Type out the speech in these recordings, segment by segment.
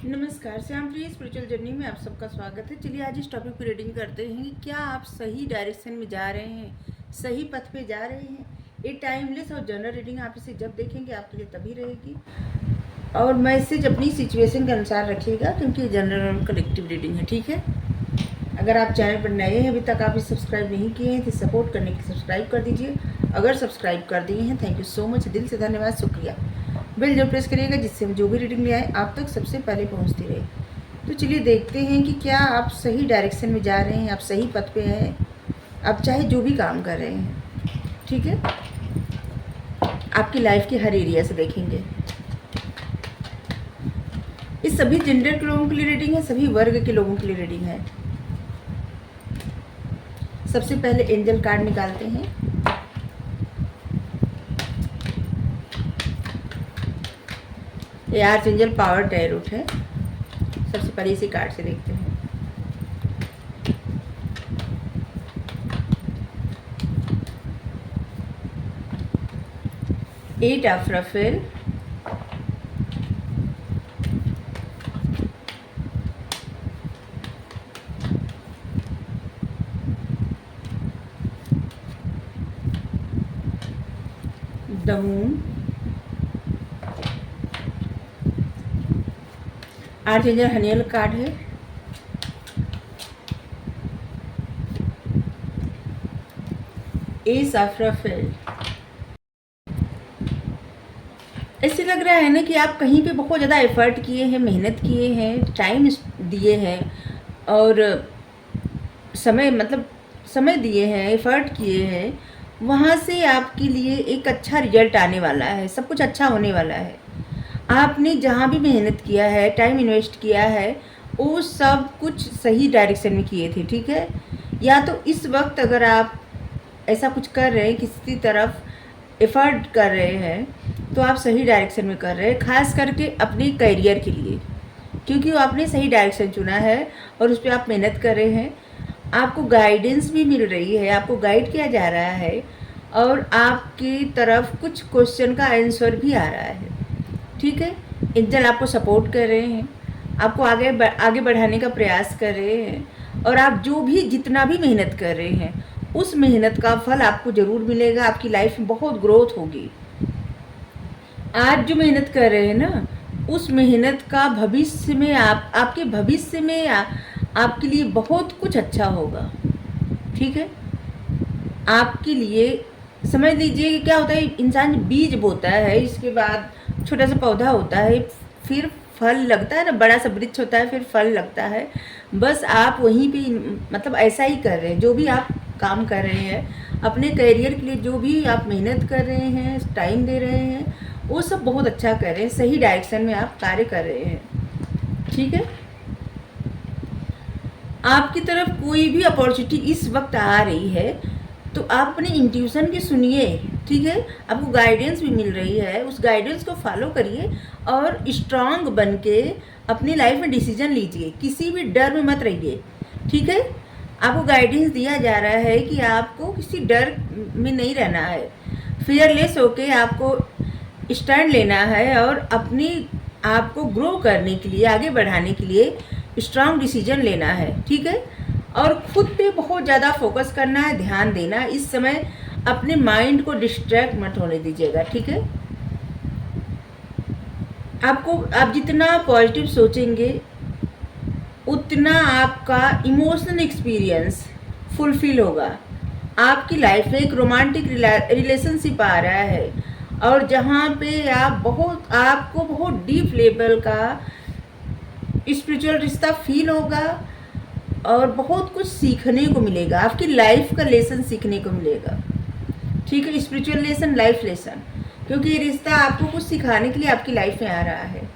नमस्कार, श्याम प्रिय spiritual journey में आप सबका स्वागत है। चलिए आज इस टॉपिक पर रीडिंग करते हैं कि क्या आप सही डायरेक्शन में जा रहे हैं, सही पथ पे जा रहे हैं। ये टाइमलेस और जनरल रीडिंग आप इसे जब देखेंगे आपके लिए तभी रहेगी, और मैसेज अपनी सिचुएशन के अनुसार रखिएगा क्योंकि ये जनरल और कलेक्टिव रीडिंग है। ठीक है, अगर आप चैनल पर नए हैं, अभी तक आप इसे सब्सक्राइब नहीं किए हैं तो सपोर्ट करने के लिए सब्सक्राइब कर दीजिए। अगर सब्सक्राइब कर दिए हैं, थैंक यू सो मच, दिल से धन्यवाद, शुक्रिया। बेल जरूर प्रेस करिएगा जिससे हम जो भी रीडिंग ले आए आप तक सबसे पहले पहुंचती रहे। तो चलिए देखते हैं कि क्या आप सही डायरेक्शन में जा रहे हैं, आप सही पथ पे हैं, आप चाहे जो भी काम कर रहे हैं। ठीक है, आपकी लाइफ के हर एरिया से देखेंगे। इस सभी जेंडर के लोगों के लिए रीडिंग है, सभी वर्ग के लोगों के लिए रीडिंग है। सबसे पहले एंजल कार्ड निकालते हैं। ये आर्चएंजल पावर टैरोट है। सबसे पहले इसी कार्ड से देखते हैं। Eight of Raphael, the moon, archangel Haniel card है। Ace of Raphael. ऐसे लग रहा है ना कि आप कहीं पे बहुत ज़्यादा एफर्ट किए हैं, मेहनत किए हैं, टाइम दिए हैं और समय दिए हैं, एफर्ट किए हैं। वहाँ से आपके लिए एक अच्छा रिजल्ट आने वाला है, सब कुछ अच्छा होने वाला है। आपने जहाँ भी मेहनत किया है, टाइम इन्वेस्ट किया है, वो सब कुछ सही डायरेक्शन में किए थे। ठीक है, या तो इस वक्त अगर आप ऐसा कुछ कर रहे हैं, किसी तरफ एफर्ट कर रहे हैं, तो आप सही डायरेक्शन में कर रहे हैं, खास करके अपने करियर के लिए, क्योंकि वो आपने सही डायरेक्शन चुना है और उस पर आप मेहनत कर रहे हैं। आपको गाइडेंस भी मिल रही है, आपको गाइड किया जा रहा है और आपकी तरफ कुछ क्वेश्चन का आंसर भी आ रहा है। ठीक है, एंजल आपको सपोर्ट कर रहे हैं, आपको आगे बढ़ाने का प्रयास कर रहे हैं, और आप जो भी जितना भी मेहनत कर रहे हैं उस मेहनत का फल आपको ज़रूर मिलेगा। आपकी लाइफ में बहुत ग्रोथ होगी। आज जो मेहनत कर रहे हैं ना, उस मेहनत का भविष्य में आपके भविष्य में आपके लिए बहुत कुछ अच्छा होगा। ठीक है, आपके लिए समझ लीजिए कि क्या होता है, इंसान बीज बोता है, इसके बाद छोटा सा पौधा होता है, फिर फल लगता है ना, बड़ा सा वृक्ष होता है, फिर फल लगता है। बस आप वहीं पे मतलब ऐसा ही कर रहे हैं। जो भी आप काम कर रहे हैं अपने करियर के लिए, जो भी आप मेहनत कर रहे हैं, टाइम दे रहे हैं, वो सब बहुत अच्छा कर रहे हैं, सही डायरेक्शन में आप कार्य कर रहे हैं। ठीक है, आपकी तरफ कोई भी अपॉर्चुनिटी इस वक्त आ रही है तो आप अपने इंट्यूशन की सुनिए। ठीक है, आपको गाइडेंस भी मिल रही है, उस गाइडेंस को फॉलो करिए और स्ट्रांग बन के अपनी लाइफ में डिसीजन लीजिए, किसी भी डर में मत रहिए। ठीक है, आपको गाइडेंस दिया जा रहा है कि आपको किसी डर में नहीं रहना है, फियरलेस होके आपको स्टैंड लेना है और अपनी आपको ग्रो करने के लिए, आगे बढ़ाने के लिए स्ट्रांग डिसीजन लेना है। ठीक है, और खुद पे बहुत ज़्यादा फोकस करना है, ध्यान देना है। इस समय अपने माइंड को डिस्ट्रैक्ट मत होने दीजिएगा। ठीक है, आप जितना पॉजिटिव सोचेंगे उतना आपका इमोशनल एक्सपीरियंस फुलफिल होगा। आपकी लाइफ में एक रोमांटिक रिलेशनशिप आ रहा है और जहाँ पे आपको बहुत डीप लेवल का स्पिरिचुअल रिश्ता फील होगा और बहुत कुछ सीखने को मिलेगा, आपकी लाइफ का लेसन सीखने को मिलेगा। ठीक है, स्पिरिचुअल लेसन, लाइफ लेसन, क्योंकि ये रिश्ता आपको कुछ सिखाने के लिए आपकी लाइफ में आ रहा है।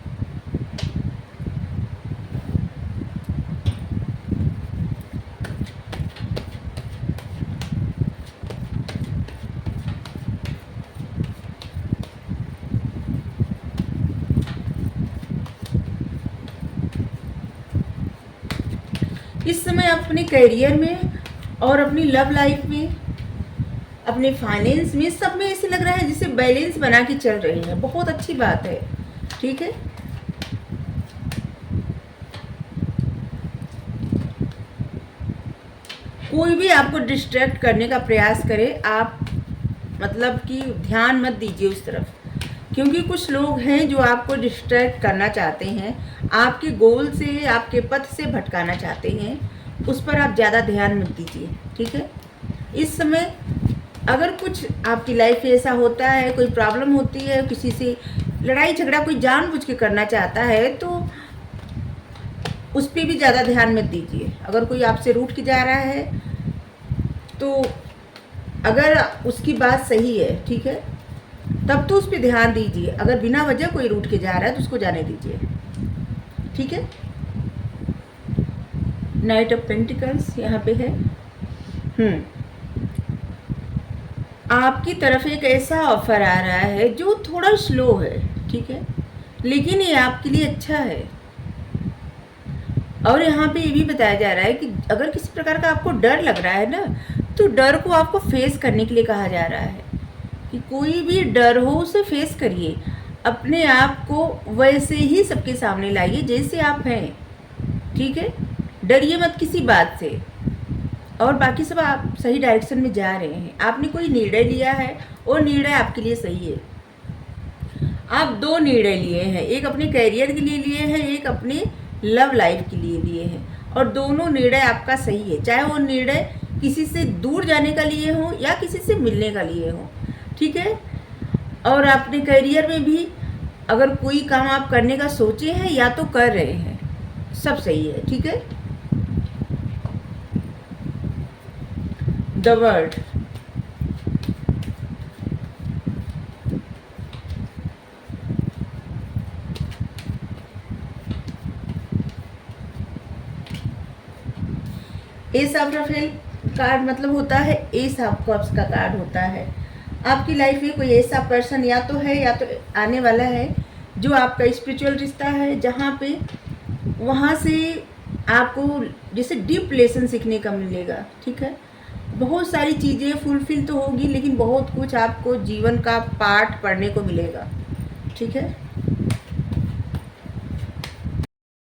इस समय अपने करियर में और अपनी लव लाइफ में, अपने फाइनेंस में, सब में ऐसे लग रहा है जैसे बैलेंस बना के चल रही है। बहुत अच्छी बात है। ठीक है, कोई भी आपको डिस्ट्रैक्ट करने का प्रयास करे, आप मतलब कि ध्यान मत दीजिए उस तरफ, क्योंकि कुछ लोग हैं जो आपको डिस्ट्रैक्ट करना चाहते हैं, आपके गोल से, आपके पथ से भटकाना चाहते हैं। उस पर आप ज़्यादा ध्यान मत दीजिए, ठीक है। इस समय अगर कुछ आपकी लाइफ में ऐसा होता है, कोई प्रॉब्लम होती है, किसी से लड़ाई झगड़ा कोई जानबूझ के करना चाहता है, तो उस पर भी ज़्यादा ध्यान मत दीजिए। अगर कोई आपसे रूठ के जा रहा है तो अगर उसकी बात सही है, ठीक है, तब तो उस पर ध्यान दीजिए। अगर बिना वजह कोई रूठ के जा रहा है तो उसको जाने दीजिए, ठीक है। नाइट ऑफ पेंटिकल्स यहाँ पे है। आपकी तरफ एक ऐसा ऑफर आ रहा है जो थोड़ा स्लो है, ठीक है, लेकिन ये आपके लिए अच्छा है। और यहाँ पे ये भी बताया जा रहा है कि अगर किसी प्रकार का आपको डर लग रहा है ना, तो डर को आपको फेस करने के लिए कहा जा रहा है कि कोई भी डर हो उसे फेस करिए, अपने आप को वैसे ही सबके सामने लाइए जैसे आप हैं, ठीक है। डरिए मत किसी बात से। और बाकी सब आप सही डायरेक्शन में जा रहे हैं। आपने कोई निर्णय लिया है और निर्णय आपके लिए सही है। आप दो निर्णय लिए हैं, एक अपने करियर के लिए लिए हैं, एक अपने लव लाइफ के लिए लिए हैं, और दोनों निर्णय आपका सही है। चाहे वो निर्णय किसी से दूर जाने का लिए हो या किसी से मिलने का लिए हो, ठीक है। और अपने करियर में भी अगर कोई काम आप करने का सोचे हैं या तो कर रहे हैं, सब सही है, ठीक है। The world, ace of Raphael card मतलब होता है एस ऑफ कप्स का कार्ड होता है। आपकी लाइफ में कोई ऐसा पर्सन या तो है या तो आने वाला है जो आपका स्पिरिचुअल रिश्ता है, जहाँ पे वहाँ से आपको जैसे डीप लेसन सीखने का मिलेगा, ठीक है। बहुत सारी चीज़ें फुलफिल तो होगी, लेकिन बहुत कुछ आपको जीवन का पाठ पढ़ने को मिलेगा, ठीक है।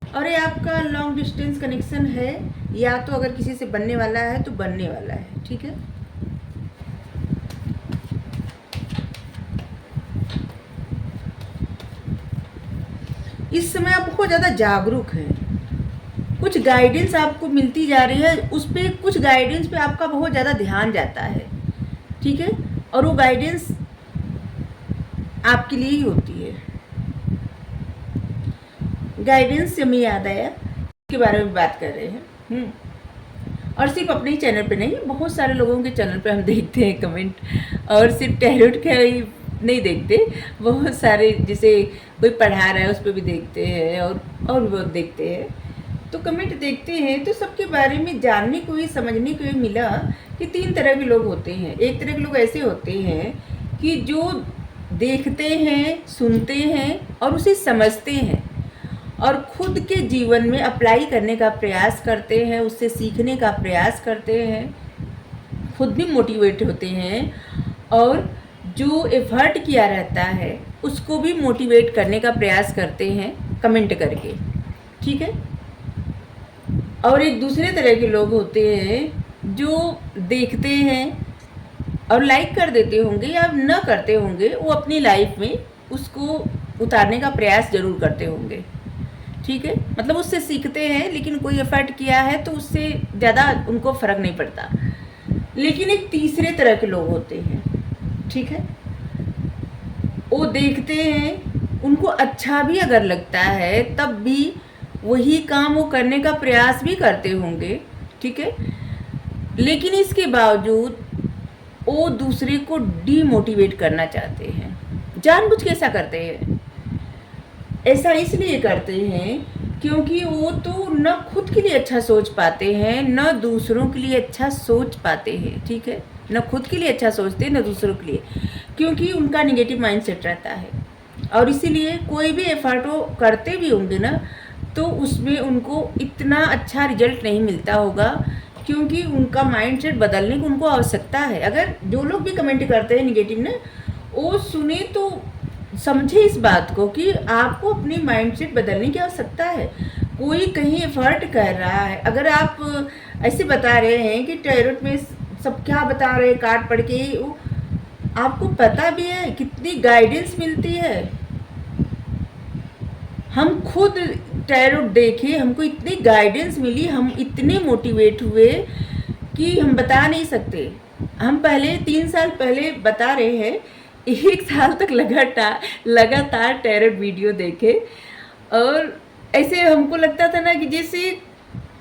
और ये आपका लॉन्ग डिस्टेंस कनेक्शन है, या तो अगर किसी से बनने वाला है तो बनने वाला है, ठीक है। इस समय आप बहुत ज़्यादा जागरूक हैं, कुछ गाइडेंस आपको मिलती जा रही है, उस पर कुछ गाइडेंस पे आपका बहुत ज़्यादा ध्यान जाता है, ठीक है। और वो गाइडेंस आपके लिए ही होती है। गाइडेंस से हमें याद आया के बारे में बात कर रहे हैं। और सिर्फ अपने ही चैनल पे नहीं, बहुत सारे लोगों के चैनल पे हम देखते हैं कमेंट, और सिर्फ टैरोट का ही नहीं देखते, बहुत सारे जैसे कोई पढ़ा रहा है उस पर भी देखते हैं, और भी बहुत देखते हैं। तो कमेंट देखते हैं तो सबके बारे में जानने को ही, समझने को ही मिला कि 3 तरह के लोग होते हैं। एक तरह के लोग ऐसे होते हैं कि जो देखते हैं, सुनते हैं और उसे समझते हैं, और खुद के जीवन में अप्लाई करने का प्रयास करते हैं, उससे सीखने का प्रयास करते हैं, खुद भी मोटिवेट होते हैं, और जो एफर्ट किया रहता है उसको भी मोटिवेट करने का प्रयास करते हैं कमेंट करके, ठीक है। और एक दूसरे तरह के लोग होते हैं जो देखते हैं और लाइक कर देते होंगे या न करते होंगे, वो अपनी लाइफ में उसको उतारने का प्रयास ज़रूर करते होंगे, ठीक है। मतलब उससे सीखते हैं, लेकिन कोई एफर्ट किया है तो उससे ज़्यादा उनको फ़र्क नहीं पड़ता। लेकिन एक तीसरे तरह के लोग होते हैं, ठीक है, वो देखते हैं, उनको अच्छा भी अगर लगता है तब भी वही काम वो करने का प्रयास भी करते होंगे, ठीक है, लेकिन इसके बावजूद वो दूसरे को डीमोटिवेट करना चाहते हैं। जानबूझ के ऐसा करते हैं। ऐसा इसलिए करते हैं क्योंकि वो तो न खुद के लिए अच्छा सोच पाते हैं, न दूसरों के लिए अच्छा सोच पाते हैं, ठीक है। न खुद के लिए अच्छा सोचते हैं, न दूसरों के लिए, क्योंकि उनका नेगेटिव माइंडसेट रहता है। और इसीलिए कोई भी एफर्ट वो करते भी होंगे ना, तो उसमें उनको इतना अच्छा रिजल्ट नहीं मिलता होगा, क्योंकि उनका माइंडसेट बदलने की उनको आवश्यकता है। अगर जो लोग भी कमेंट करते हैं नेगेटिव ना, वो सुने तो समझे इस बात को कि आपको अपनी माइंडसेट बदलने की आवश्यकता है। कोई कहीं एफर्ट कर रहा है। अगर आप ऐसे बता रहे हैं कि टैरोट में सब क्या बता रहे हैं कार्ड पढ़ के, आपको पता भी है कितनी गाइडेंस मिलती है। हम खुद टैरोट देखे, हमको इतनी गाइडेंस मिली, हम इतने मोटिवेट हुए कि हम बता नहीं सकते। हम पहले 3 साल पहले बता रहे हैं, 1 साल तक लगातार टैरोट वीडियो देखे, और ऐसे हमको लगता था ना कि जैसे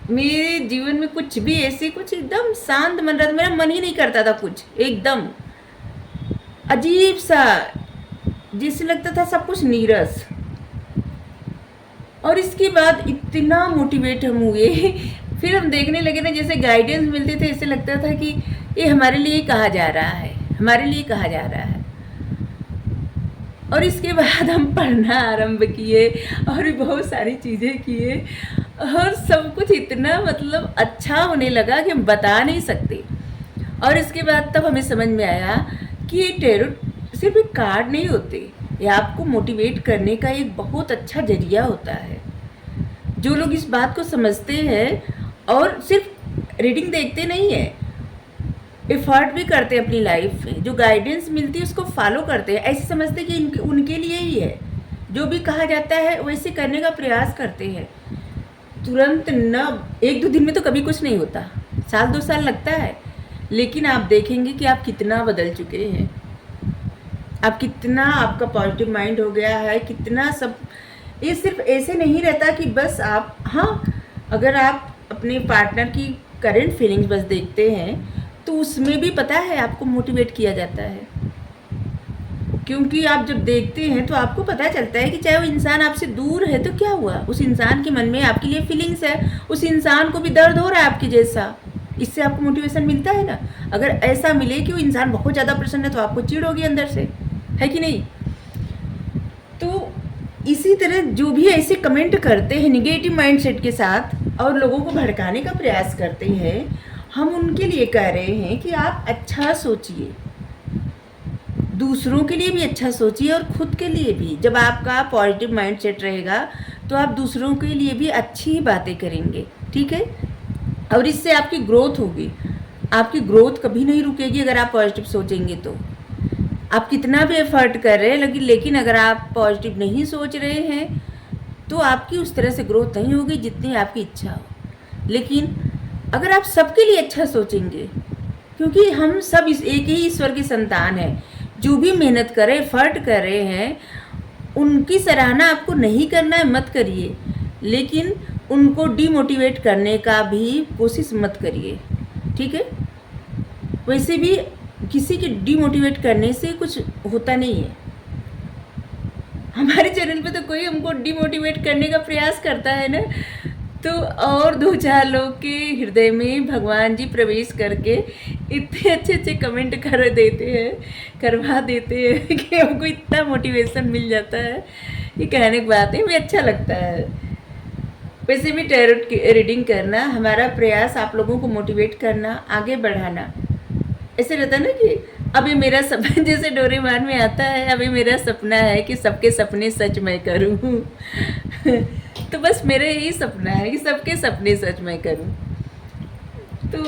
मेरे जीवन में कुछ भी ऐसे कुछ एकदम शांत मन रहा था, मेरा मन ही नहीं करता था कुछ, एकदम अजीब सा, जिससे लगता था सब कुछ नीरस। और इसके बाद इतना मोटिवेट हम हुए, फिर हम देखने लगे ना जैसे गाइडेंस मिलते थे, ऐसे लगता था कि ये हमारे लिए कहा जा रहा है, हमारे लिए कहा जा रहा है। और इसके बाद हम पढ़ना आरंभ किए और भी बहुत सारी चीज़ें किए, और सब कुछ इतना मतलब अच्छा होने लगा कि हम बता नहीं सकते। और इसके बाद तब हमें समझ में आया कि ये टैरोट सिर्फ एक कार्ड नहीं होते, ये आपको मोटिवेट करने का एक बहुत अच्छा जरिया होता है। जो लोग इस बात को समझते हैं और सिर्फ रीडिंग देखते नहीं है, एफर्ट भी करते हैं अपनी लाइफ में, जो गाइडेंस मिलती है उसको फॉलो करते हैं, ऐसे समझते हैं कि उनके लिए ही है, जो भी कहा जाता है वैसे करने का प्रयास करते हैं। तुरंत न 1-2 दिन में तो कभी कुछ नहीं होता, 1-2 साल लगता है, लेकिन आप देखेंगे कि आप कितना बदल चुके हैं, आप कितना, आपका पॉजिटिव माइंड हो गया है, कितना सब। ये सिर्फ ऐसे नहीं रहता कि बस आप, हाँ, अगर आप अपने पार्टनर की करंट फीलिंग्स बस देखते हैं तो उसमें भी पता है आपको मोटिवेट किया जाता है, क्योंकि आप जब देखते हैं तो आपको पता चलता है कि चाहे वो इंसान आपसे दूर है तो क्या हुआ, उस इंसान के मन में आपके लिए फीलिंग्स है, उस इंसान को भी दर्द हो रहा है आपके जैसा, इससे आपको मोटिवेशन मिलता है ना। अगर ऐसा मिले कि वो इंसान बहुत ज़्यादा प्रसन्न है तो आपको चिढ़ होगी अंदर से, है कि नहीं। तो इसी तरह जो भी ऐसे कमेंट करते हैं निगेटिव माइंडसेट के साथ और लोगों को भड़काने का प्रयास करते हैं, हम उनके लिए कह रहे हैं कि आप अच्छा सोचिए, दूसरों के लिए भी अच्छा सोचिए और खुद के लिए भी। जब आपका पॉजिटिव माइंडसेट रहेगा तो आप दूसरों के लिए भी अच्छी बातें करेंगे, ठीक है। और इससे आपकी ग्रोथ होगी, आपकी ग्रोथ कभी नहीं रुकेगी अगर आप पॉजिटिव सोचेंगे तो। आप कितना भी एफर्ट कर रहे हैं, लेकिन अगर आप पॉजिटिव नहीं सोच रहे हैं तो आपकी उस तरह से ग्रोथ नहीं होगी जितनी आपकी इच्छा हो। लेकिन अगर आप सबके लिए अच्छा सोचेंगे, क्योंकि हम सब एक ही ईश्वर की संतान हैं, जो भी मेहनत कर रहे, एफर्ट कर रहे हैं, उनकी सराहना आपको नहीं करना है, मत करिए, लेकिन उनको डीमोटिवेट करने का भी कोशिश मत करिए, ठीक है। वैसे भी किसी के डीमोटिवेट करने से कुछ होता नहीं है। हमारे चैनल पे तो कोई हमको डीमोटिवेट करने का प्रयास करता है ना, तो और 2-4 लोग के हृदय में भगवान जी प्रवेश करके इतने अच्छे कमेंट करवा देते हैं कि हमको इतना मोटिवेशन मिल जाता है कि कहने की बात है, हमें अच्छा लगता है। वैसे भी टैरोट की रीडिंग करना हमारा प्रयास आप लोगों को मोटिवेट करना, आगे बढ़ाना। ऐसे रहता है ना कि अभी मेरा सपना, जैसे डोरेमोन में आता है, अभी मेरा सपना है कि सबके सपने सच मैं करूं। तो बस मेरा यही सपना है कि सबके सपने सच मैं करूं। तो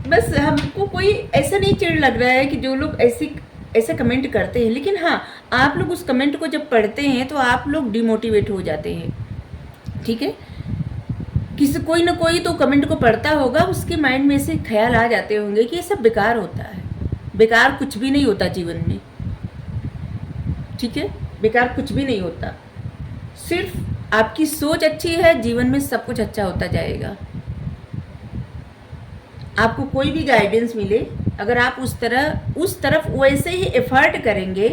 बस हमको कोई ऐसा नहीं चिढ़ लग रहा है कि जो लोग ऐसे कमेंट करते हैं, लेकिन हाँ, आप लोग उस कमेंट को जब पढ़ते हैं तो आप लोग डिमोटिवेट हो जाते हैं, ठीक है। कोई ना कोई तो कमेंट को पढ़ता होगा, उसके माइंड में से ख्याल आ जाते होंगे कि ये सब बेकार होता है। बेकार कुछ भी नहीं होता जीवन में, ठीक है, बेकार कुछ भी नहीं होता। सिर्फ आपकी सोच अच्छी है, जीवन में सब कुछ अच्छा होता जाएगा। आपको कोई भी गाइडेंस मिले, अगर आप उस तरफ वैसे ही एफर्ट करेंगे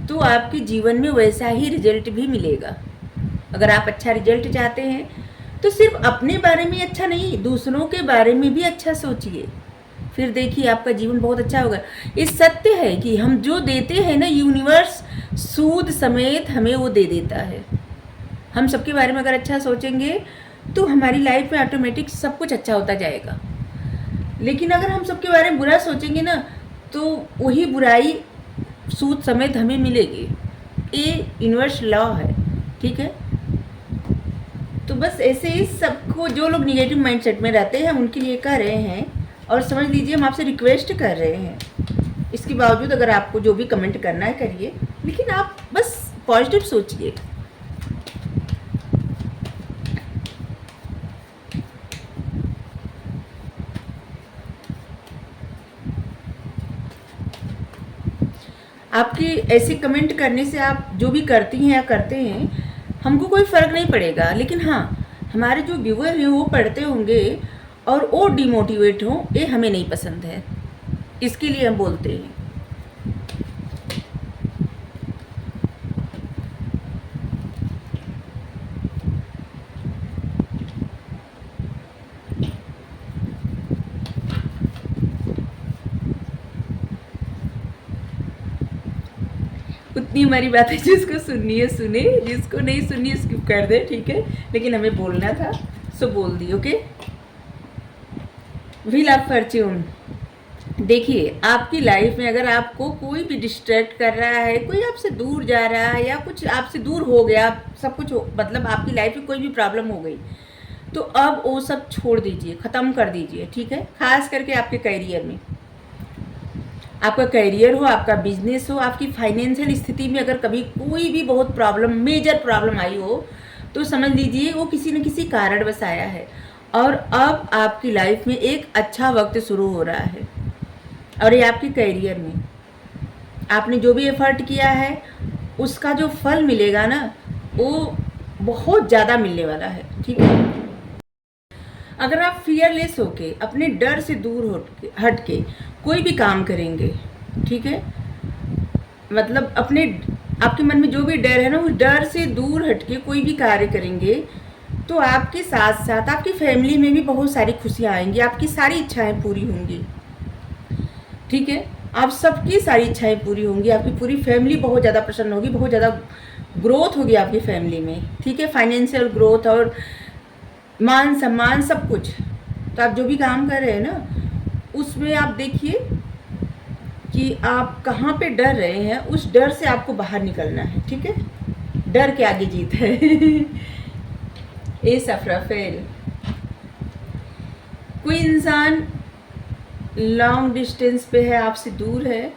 तो आपके जीवन में वैसा ही रिजल्ट भी मिलेगा। अगर आप अच्छा रिजल्ट चाहते हैं तो सिर्फ अपने बारे में अच्छा नहीं, दूसरों के बारे में भी अच्छा सोचिए, फिर देखिए आपका जीवन बहुत अच्छा होगा। ये सत्य है कि हम जो देते हैं ना, यूनिवर्स सूद समेत हमें वो दे देता है। हम सबके बारे में अगर अच्छा सोचेंगे तो हमारी लाइफ में ऑटोमेटिक सब कुछ अच्छा होता जाएगा। लेकिन अगर हम सबके बारे में बुरा सोचेंगे ना, तो वही बुराई सूद समेत हमें मिलेगी। ये यूनिवर्स लॉ है, ठीक है। तो बस ऐसे ही सबको, जो लोग निगेटिव माइंडसेट में रहते हैं उनके लिए कह रहे हैं, और समझ लीजिए हम आपसे रिक्वेस्ट कर रहे हैं। इसके बावजूद अगर आपको जो भी कमेंट करना है करिए, लेकिन आप बस पॉजिटिव सोचिए। आपकी ऐसे कमेंट करने से, आप जो भी करती हैं या करते हैं, हमको कोई फ़र्क नहीं पड़ेगा, लेकिन हाँ, हमारे जो व्यूअर हैं वो पढ़ते होंगे और वो डिमोटिवेट हों, ये हमें नहीं पसंद है। इसके लिए हम बोलते हैं। उतनी हमारी बात है, जिसको सुननी है सुने, जिसको नहीं सुननी है स्किप कर दे, ठीक है। लेकिन हमें बोलना था, सो बोल दी। Okay, wheel of fortune. देखिए, आपकी लाइफ में अगर आपको कोई भी डिस्ट्रैक्ट कर रहा है, कोई आपसे दूर जा रहा है, या कुछ आपसे दूर हो गया, सब कुछ मतलब आपकी लाइफ में कोई भी प्रॉब्लम हो गई, तो अब वो सब छोड़ दीजिए, ख़त्म कर दीजिए, ठीक है। खास करके आपके करियर में, आपका करियर हो, आपका बिजनेस हो, आपकी फाइनेंशियल स्थिति में अगर कभी कोई भी बहुत प्रॉब्लम, मेजर प्रॉब्लम आई हो, तो समझ लीजिए वो किसी न किसी कारणवश आया है, और अब आपकी लाइफ में एक अच्छा वक्त शुरू हो रहा है। और ये आपके करियर में आपने जो भी एफर्ट किया है, उसका जो फल मिलेगा ना, वो बहुत ज़्यादा मिलने वाला है, ठीक है। अगर आप फियरलेस होके, अपने डर से दूर हट के कोई भी काम करेंगे, ठीक है, मतलब आपके मन में जो भी डर है ना, उस डर से दूर हट के कोई भी कार्य करेंगे, तो आपके साथ साथ आपकी फैमिली में भी बहुत सारी खुशियाँ आएंगी, आपकी सारी इच्छाएं पूरी होंगी, ठीक है। आप सबकी सारी इच्छाएं पूरी होंगी, आपकी पूरी फैमिली बहुत ज़्यादा प्रसन्न होगी, बहुत ज़्यादा ग्रोथ होगी आपकी फैमिली में, ठीक है। फाइनेंशियल ग्रोथ और मान सम्मान सब कुछ। तो आप जो भी काम कर रहे हैं ना, उसमें आप देखिए कि आप कहाँ पे डर रहे हैं, उस डर से आपको बाहर निकलना है, ठीक है। डर के आगे जीत है। ए सफराफेल। कोई इंसान लॉन्ग डिस्टेंस पे है, आपसे दूर है,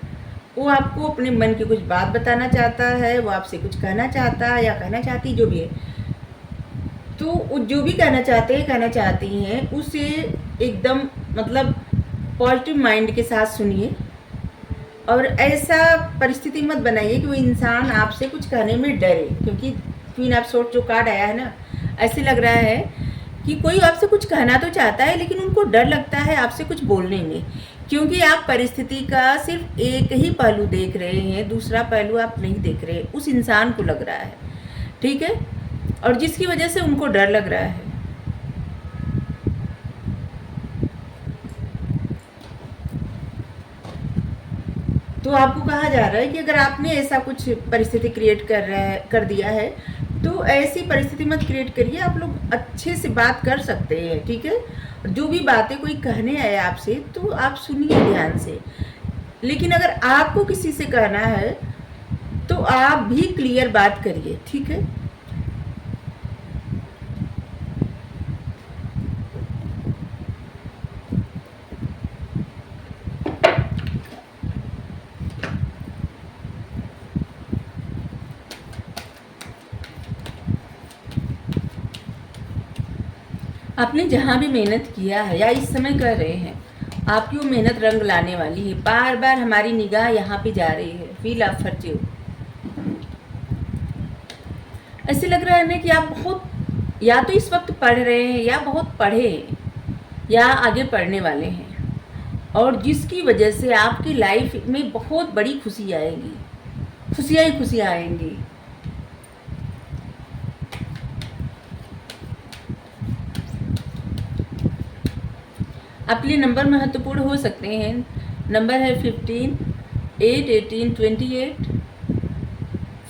वो आपको अपने मन की कुछ बात बताना चाहता है, वो आपसे कुछ कहना चाहता है या कहना चाहती, जो भी है, तो वो जो भी कहना चाहते हैं, कहना चाहती हैं, उसे एकदम मतलब पॉजिटिव माइंड के साथ सुनिए, और ऐसा परिस्थिति मत बनाइए कि वो इंसान आपसे कुछ कहने में डरे, क्योंकि क्वीन ऑफ सोर्ड जो कार्ड आया है ना, ऐसे लग रहा है कि कोई आपसे कुछ कहना तो चाहता है, लेकिन उनको डर लगता है आपसे कुछ बोलने में, क्योंकि आप परिस्थिति का सिर्फ एक ही पहलू देख रहे हैं, दूसरा पहलू आप नहीं देख रहे, उस इंसान को लग रहा है, ठीक है, और जिसकी वजह से उनको डर लग रहा है। तो आपको कहा जा रहा है कि अगर आपने ऐसा कुछ परिस्थिति क्रिएट कर दिया है, तो ऐसी परिस्थिति मत क्रिएट करिए, आप लोग अच्छे से बात कर सकते हैं, ठीक है। जो भी बातें कोई कहने आए आपसे, तो आप सुनिए ध्यान से, लेकिन अगर आपको किसी से कहना है तो आप भी क्लियर बात करिए, ठीक है। आपने जहाँ भी मेहनत किया है या इस समय कर रहे हैं, आपकी वो मेहनत रंग लाने वाली है। बार बार हमारी निगाह यहाँ पे जा रही है, व्हील ऑफ फॉर्च्यून। ऐसे लग रहा है ना कि आप बहुत, या तो इस वक्त पढ़ रहे हैं, या बहुत पढ़े हैं, या आगे पढ़ने वाले हैं, और जिसकी वजह से आपकी लाइफ में बहुत बड़ी खुशी आएगी, खुशियाँ ही खुशियाँ आएंगी। आपके लिए नंबर महत्वपूर्ण हो सकते हैं। नंबर है 15, 8, 18, 28,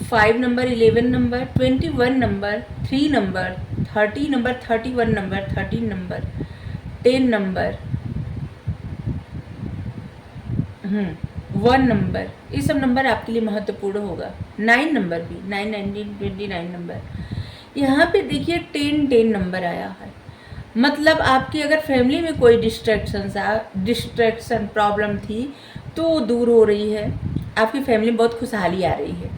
5 number, 11 number, 21 number, 3 number, 30 number, 31 number, 13 number, 10 number, 1 number. ये सब नंबर आपके लिए महत्वपूर्ण होगा। 9 नंबर भी, 9, 19, 29 नंबर, यहाँ पे देखिए 10-10 नंबर आया है, मतलब आपकी अगर फैमिली में कोई डिस्ट्रैक्शन प्रॉब्लम थी तो वो दूर हो रही है। आपकी फैमिली में बहुत खुशहाली आ रही है।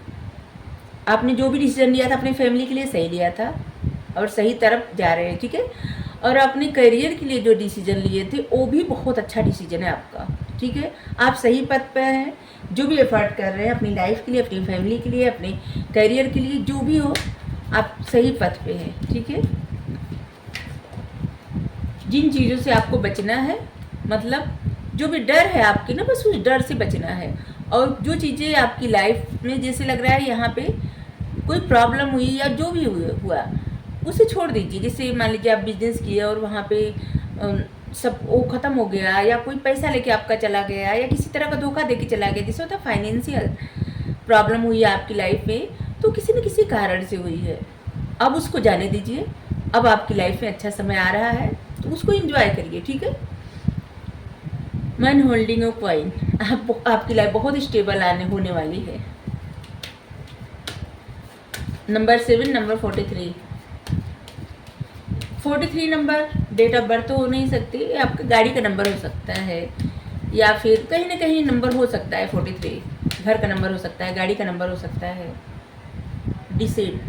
आपने जो भी डिसीजन लिया था अपनी फैमिली के लिए सही लिया था और सही तरफ जा रहे हैं, ठीक है। और अपने करियर के लिए जो डिसीजन लिए थे वो भी बहुत अच्छा डिसीजन है आपका, ठीक है। आप सही पथ पे हैं, जो भी एफर्ट कर रहे हैं अपनी लाइफ के लिए, अपनी फैमिली के लिए, अपने करियर के लिए, जो भी हो आप सही पथ पे हैं, ठीक है। जिन चीज़ों से आपको बचना है, मतलब जो भी डर है आपकी ना, बस उस डर से बचना है। और जो चीज़ें आपकी लाइफ में जैसे लग रहा है यहाँ पे कोई प्रॉब्लम हुई या जो भी हुआ उसे छोड़ दीजिए। जैसे मान लीजिए आप बिजनेस किए और वहाँ पे सब वो ख़त्म हो गया, या कोई पैसा लेके आपका चला गया, या किसी तरह का धोखा देके चला गया, जैसे होता है फाइनेंशियल प्रॉब्लम हुई है आपकी लाइफ में, तो किसी न किसी कारण से हुई है। अब उसको जाने दीजिए। अब आपकी लाइफ में अच्छा समय आ रहा है तो उसको एंजॉय करिए, ठीक है। मैन होल्डिंग अ कॉइन, आपकी लाइफ बहुत स्टेबल होने वाली है। Number 7, number 43। 43 number date of birth तो हो नहीं सकती, आपका गाड़ी का नंबर हो सकता है, या फिर कहीं ना कहीं नंबर हो सकता है। 43 घर का नंबर हो सकता है, गाड़ी का नंबर हो सकता है। डिसेड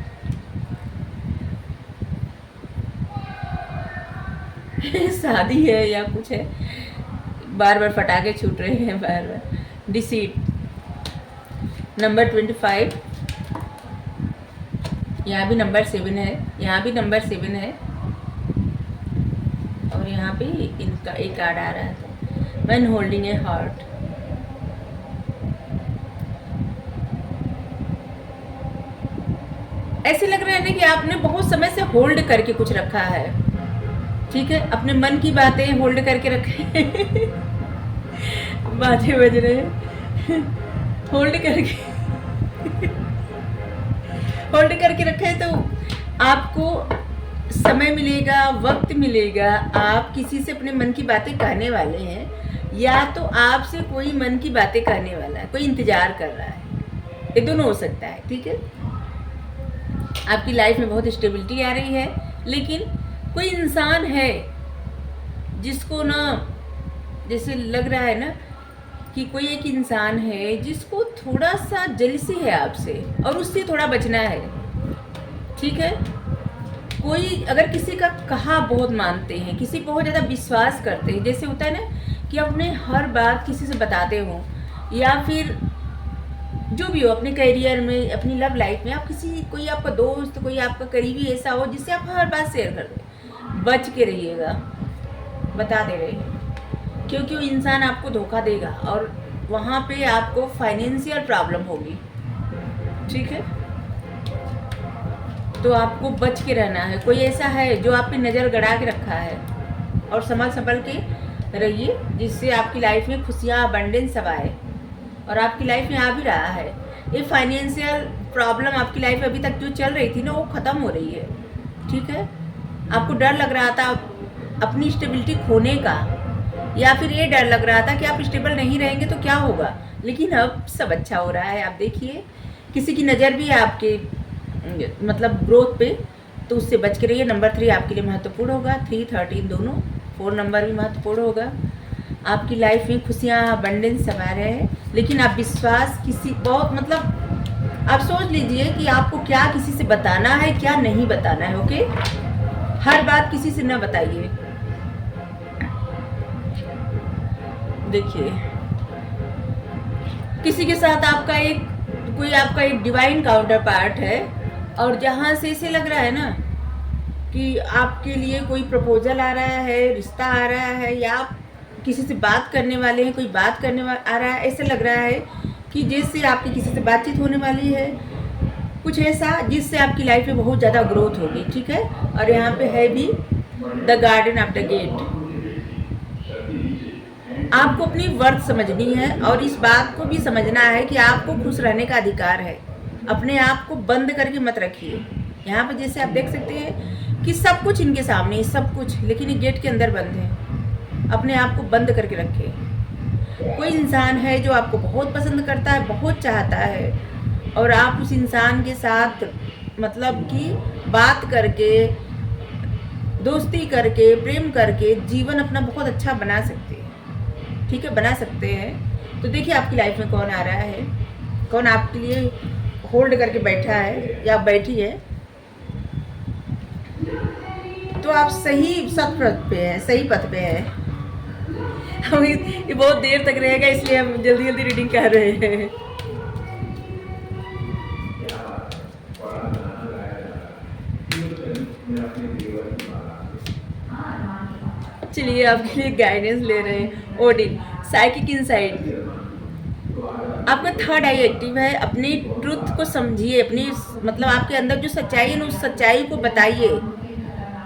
शादी है या कुछ है, बार बार फटाके छूट रहे हैं बार बार। डिसीट नंबर 25, यहाँ भी नंबर 7 है, यहाँ भी नंबर 7 है, और यहाँ पे इनका एक कार्ड आ रहा है, मैन होल्डिंग ए हार्ट। ऐसे लग रहा है ना कि आपने बहुत समय से होल्ड करके कुछ रखा है, ठीक है। अपने मन की बातें होल्ड करके रखे बातें बज रहे हैं होल्ड करके रखे हैं, तो आपको समय मिलेगा, वक्त मिलेगा, आप किसी से अपने मन की बातें कहने वाले हैं, या तो आपसे कोई मन की बातें कहने वाला है, कोई इंतजार कर रहा है। ये दोनों हो सकता है, ठीक है। आपकी लाइफ में बहुत स्टेबिलिटी आ रही है, लेकिन कोई इंसान है जिसको ना, जैसे लग रहा है ना कि कोई एक इंसान है जिसको थोड़ा सा जेलसी है आपसे, और उससे थोड़ा बचना है, ठीक है। कोई अगर किसी का कहा बहुत मानते हैं, किसी बहुत ज़्यादा विश्वास करते हैं, जैसे होता है ना कि अपने हर बात किसी से बताते हो, या फिर जो भी हो अपने करियर में, अपनी लव लाइफ में, आप कोई आपका दोस्त, कोई आपका करीबी ऐसा हो जिससे आप हर बात शेयर कर दो, बच के रहिएगा, बता दे रहे हैं, क्योंकि वो इंसान आपको धोखा देगा और वहाँ पे आपको फाइनेंशियल प्रॉब्लम होगी, ठीक है। तो आपको बच के रहना है। कोई ऐसा है जो आप पे नज़र गड़ा के रखा है, और संभल के रहिए, जिससे आपकी लाइफ में खुशियाँ, अबंडेंस सब आए, और आपकी लाइफ में आ भी रहा है। ये फाइनेंशियल प्रॉब्लम आपकी लाइफ में अभी तक जो चल रही थी ना, वो ख़त्म हो रही है, ठीक है। आपको डर लग रहा था अपनी स्टेबिलिटी खोने का, या फिर ये डर लग रहा था कि आप स्टेबल नहीं रहेंगे तो क्या होगा, लेकिन अब सब अच्छा हो रहा है। आप देखिए, किसी की नज़र भी है आपके मतलब ग्रोथ पे, तो उससे बच के रहिए। नंबर 3 आपके लिए महत्वपूर्ण होगा, 3, 13 दोनों, 4 नंबर भी महत्वपूर्ण होगा। आपकी लाइफ में खुशियाँ, अबंडेंस सब आ रहे हैं, लेकिन आप विश्वास किसी बहुत, मतलब आप सोच लीजिए कि आपको क्या किसी से बताना है, क्या नहीं बताना है, ओके। हर बात किसी से न बताइए। देखिए, किसी के साथ आपका एक डिवाइन काउंटर पार्ट है, और जहाँ से इसे लग रहा है ना कि आपके लिए कोई प्रपोजल आ रहा है, रिश्ता आ रहा है, या आप किसी से बात करने वाले हैं, कोई बात करने आ रहा है, ऐसे लग रहा है कि जिससे आपकी किसी से बातचीत होने वाली है, कुछ ऐसा जिससे आपकी लाइफ में बहुत ज़्यादा ग्रोथ होगी, ठीक है। और यहाँ पे है भी the garden of the gate. आपको अपनी वर्थ समझनी है, और इस बात को भी समझना है कि आपको खुश रहने का अधिकार है। अपने आप को बंद करके मत रखिए। यहाँ पे जैसे आप देख सकते हैं कि सब कुछ इनके सामने है, सब कुछ, लेकिन ये गेट के अंदर बंद है। अपने आप को बंद करके रखिए। कोई इंसान है जो आपको बहुत पसंद करता है, बहुत चाहता है, और आप उस इंसान के साथ मतलब कि बात करके, दोस्ती करके, प्रेम करके जीवन अपना बहुत अच्छा बना सकते हैं। ठीक है, बना सकते हैं। तो देखिए आपकी लाइफ में कौन आ रहा है, कौन आपके लिए होल्ड करके बैठा है या बैठी है। तो आप सही सत्पथ पे हैं, सही पथ पे हैं। हम ये बहुत देर तक रहेगा, इसलिए हम जल्दी जल्दी रीडिंग कर रहे हैं। चलिए आपके लिए गाइडेंस ले रहे हैं। ओडिन, साइकिक इनसाइट, आपका थर्ड आई एक्टिव है। अपनी ट्रुथ को समझिए, अपनी मतलब आपके अंदर जो सच्चाई है ना, उस सच्चाई को बताइए,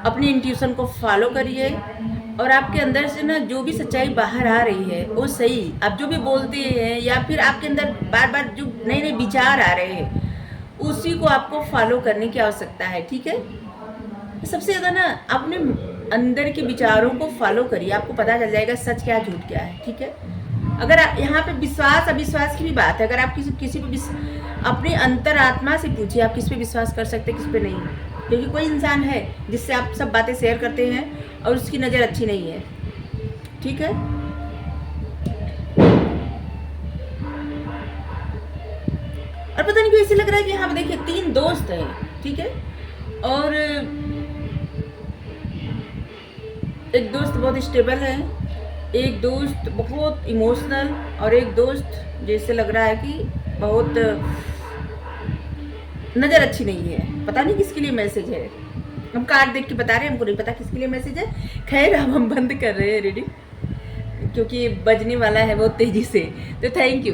अपनी इंट्यूशन को फॉलो करिए, और आपके अंदर से ना जो भी सच्चाई बाहर आ रही है वो सही, आप जो भी बोलते हैं या फिर आपके अंदर बार बार जो नए नए विचार आ रहे हैं उसी को आपको फॉलो करने की आवश्यकता है। ठीक है, सबसे ज़्यादा ना अपने अंदर के विचारों को फॉलो करिए, आपको पता चल जाएगा सच क्या झूठ क्या है। ठीक है, अगर यहाँ पे विश्वास अविश्वास की भी बात है, अगर आप किसी पे अपने अंतरात्मा से पूछिए आप किस पे विश्वास कर सकते हैं, किस पे नहीं, क्योंकि कोई इंसान है जिससे आप सब बातें शेयर करते हैं और उसकी नज़र अच्छी नहीं है। ठीक है, और पता नहीं क्यों ऐसे लग रहा है कि यहाँ पे देखिए 3 दोस्त हैं। ठीक है, और एक दोस्त बहुत स्टेबल है, एक दोस्त बहुत इमोशनल, और एक दोस्त जैसे लग रहा है कि बहुत नज़र अच्छी नहीं है। पता नहीं किसके लिए मैसेज है, हम कार्ड देख के बता रहे हैं, हमको नहीं पता किसके लिए मैसेज है। खैर अब हम बंद कर रहे हैं रीडिंग, क्योंकि बजने वाला है बहुत तेज़ी से। तो थैंक यू।